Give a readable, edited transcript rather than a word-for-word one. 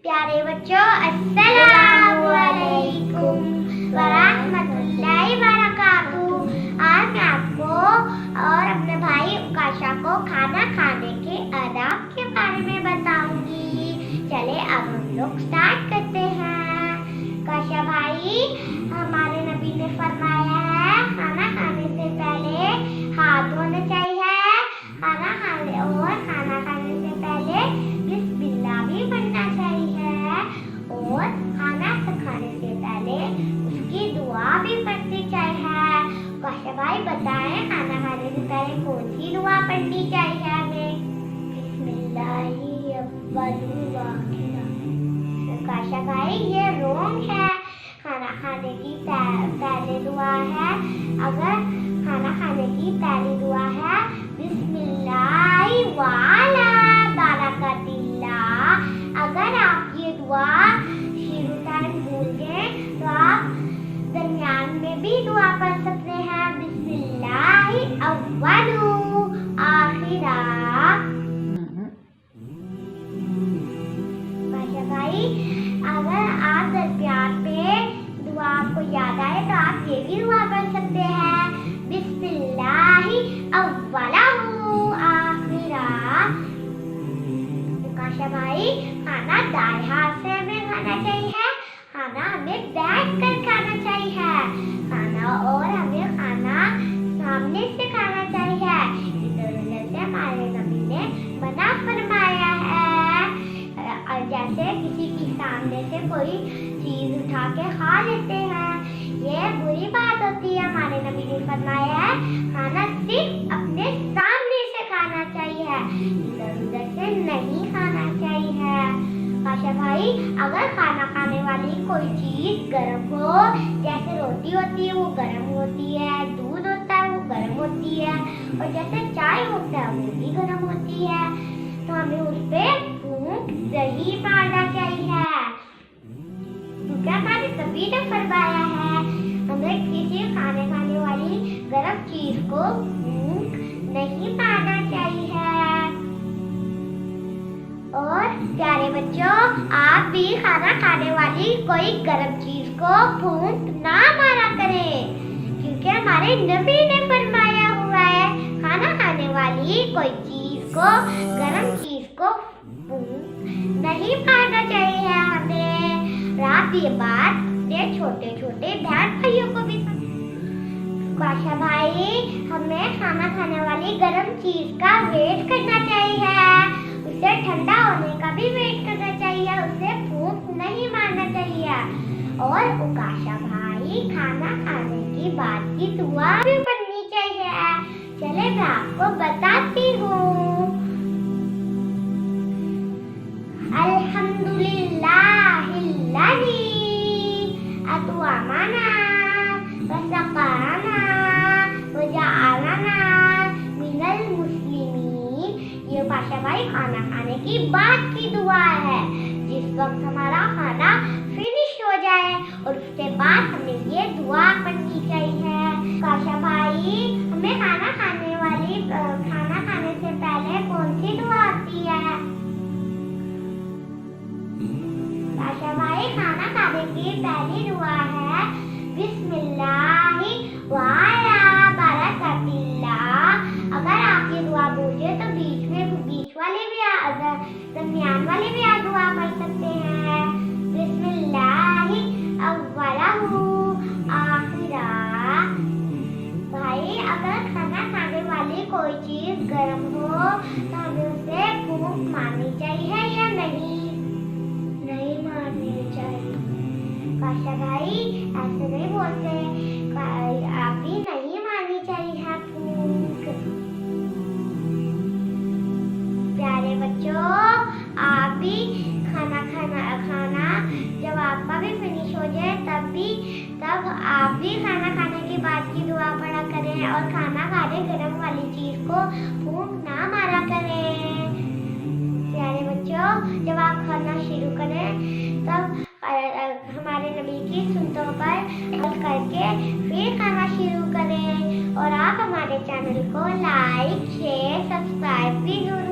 प्यारे बच्चों, अस्सलामु अलैकुम वरहमतुल्लाहि वबरकातुहू। आज मैं आपको और अपने भाई उकाशा को खाना खाने के आदाब के बारे में बताऊंगी। चले अब हम लोग स्टार्ट करते हैं। उकाशा भाई, हमारे नबी ने फरमाया है खाना खाने से पहले हाथ धोने चाहिए। खाना खाने से पहले बिस्मिल्लाह भी पढ़ना चाहिए और खाना खाने से पहले उसकी दुआ भी पढ़नी चाहिए। उकाशा भाई बताएं, खाना खाने से पहले कौन सी दुआ पढ़नी चाहिए हमें? बिस्मिल्लाहि अव्वलु व आखिरु। उकाशा भाई, ये रॉन्ग है। खाना खाने की पहले दुआ है, अगर खाना खाने की पहली दुआ है बिस्मिल्लाहि वाला बरकतिल्लाह। अगर आप ये दुआ शुरू टाइम भूल गए तो आप दरमियान में भी दुआ पढ़ सकते हैं, बिस्मिल्लाहि अव्वलु आखिरा। भाई, अगर आप दरमियान में दुआ आपको याद आए तो आप ये भी दुआ पढ़ सकते हैं, बिस्मिल्लाहि अव्वलहु आखिरा। उकाशा भाई, खाना दाएं हाथ से हमें खाना चाहिए। खाना हमें बैठ कर खाना चाहिए। हमें खाना सामने से खाना चाहिए। इधर उधर से हमारे नबी ने मना फरमाया है। जैसे किसी के सामने से कोई चीज उठा के खा लेते हैं, ये बुरी बात होती है। हमारे नबी ने फरमाया है खाना सिर्फ अपने सामने से खाना चाहिए, इधर उधर से नहीं खाना चाहिए। आशा भाई, अगर खाना खाने वाली कोई चीज गर्म हो, जैसे रोटी होती है वो गर्म होती है, दूध होता है वो गर्म होती है, और जैसे चाय होता है वो भी गर्म होती है, तो हमें उस पर फूंक दही मारना चाहिए। क्योंकि हमारे नबी ने फरमाया है हमें किसी खाने वाली गर्म चीज को फूंक नहीं मारना चाहिए। और प्यारे बच्चों, आप भी खाना खाने वाली कोई गर्म चीज को फूंक ना मारा करें, क्योंकि हमारे नबी ने फरमाया हुआ है खाना खाने वाली कोई चीज को, गर्म चीज को फूंक नहीं मारना चाहिए हमें। आप ये बात अपने छोटे छोटे बहन भाइयों को भी। उकाशा भाई, हमें खाना खाने वाली गर्म चीज का वेट करना चाहिए, उसे ठंडा होने का भी वेट करना चाहिए, उसे फूंक नहीं मारना चाहिए। और उकाशा भाई, खाना खाने के बाद की दुआ भी पढ़नी चाहिए। चले मैं आपको बताती हूँ। अल्हम्दुलिल्लाहिल्लज़ी अत'अमना वसक़ाना वजअलना मिनल मुस्लिमीन। ये उकाशा भाई खाना खाने की बाद की दुआ है। जिस वक्त हमारा खाना फिनिश हो जाए और उसके बाद हमें ये दुआ पढ़नी चाहिए। उकाशा भाई, हमें खाना खाने से पहले कौन सी दुआ आती है? उकाशा भाई, खाना खाने की पहली दुआ है बिस्मिल्लाहि वाला बरकतिल्लाह। अगर आप ये दुआ बोले तो बीच वाले भी दरमियान वाले भी आप दुआ पढ़ सकते हैं, बिस्मिल्लाहि अव्वलहु आखिरा। भाई, अगर खाना खाने वाली कोई चीज गर्म हो तो हमें उसे फूंक मारनी चाहिए या नहीं मारनी चाहिए? उकाशा भाई, ऐसे नहीं बोलते, आप भी नहीं मारनी चाहिए फूंक। प्यारे बच्चों, आप भी खाना जब आपका भी फिनिश हो जाए तब आप भी खाना खाने के बाद की दुआ पढ़ा करें, और खाना खाने गर्म वाली चीज को फूंक ना मारा करें। प्यारे बच्चों, जब आप खाना शुरू करें तब हमारे नबी की सुन्नतों पर अमल करके फिर खाना शुरू करें। और आप हमारे चैनल को लाइक, शेयर, सब्सक्राइब भी जरूर